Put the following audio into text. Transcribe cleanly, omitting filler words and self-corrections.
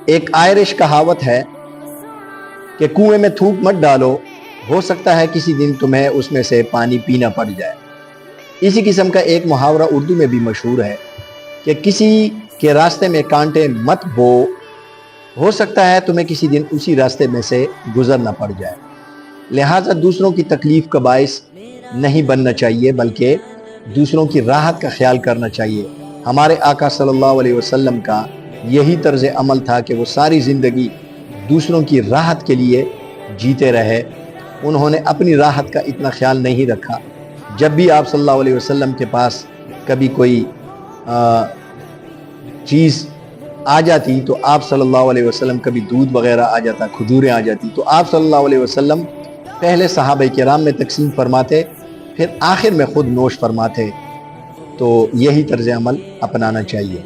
ایک آئرش کہاوت ہے کہ کنویں میں تھوک مت ڈالو، ہو سکتا ہے کسی دن تمہیں اس میں سے پانی پینا پڑ جائے۔ اسی قسم کا ایک محاورہ اردو میں بھی مشہور ہے کہ کسی کے راستے میں کانٹے مت بو، ہو سکتا ہے تمہیں کسی دن اسی راستے میں سے گزرنا پڑ جائے۔ لہٰذا دوسروں کی تکلیف کا باعث نہیں بننا چاہیے، بلکہ دوسروں کی راحت کا خیال کرنا چاہیے۔ ہمارے آقا صلی اللہ علیہ وسلم کا یہی طرز عمل تھا کہ وہ ساری زندگی دوسروں کی راحت کے لیے جیتے رہے۔ انہوں نے اپنی راحت کا اتنا خیال نہیں رکھا۔ جب بھی آپ صلی اللہ علیہ وسلم کے پاس کبھی کوئی چیز آ جاتی تو آپ صلی اللہ علیہ وسلم، کبھی دودھ وغیرہ آ جاتا، کھجوریں آ جاتی، تو آپ صلی اللہ علیہ وسلم پہلے صحابہ کرام میں تقسیم فرماتے، پھر آخر میں خود نوش فرماتے۔ تو یہی طرز عمل اپنانا چاہیے۔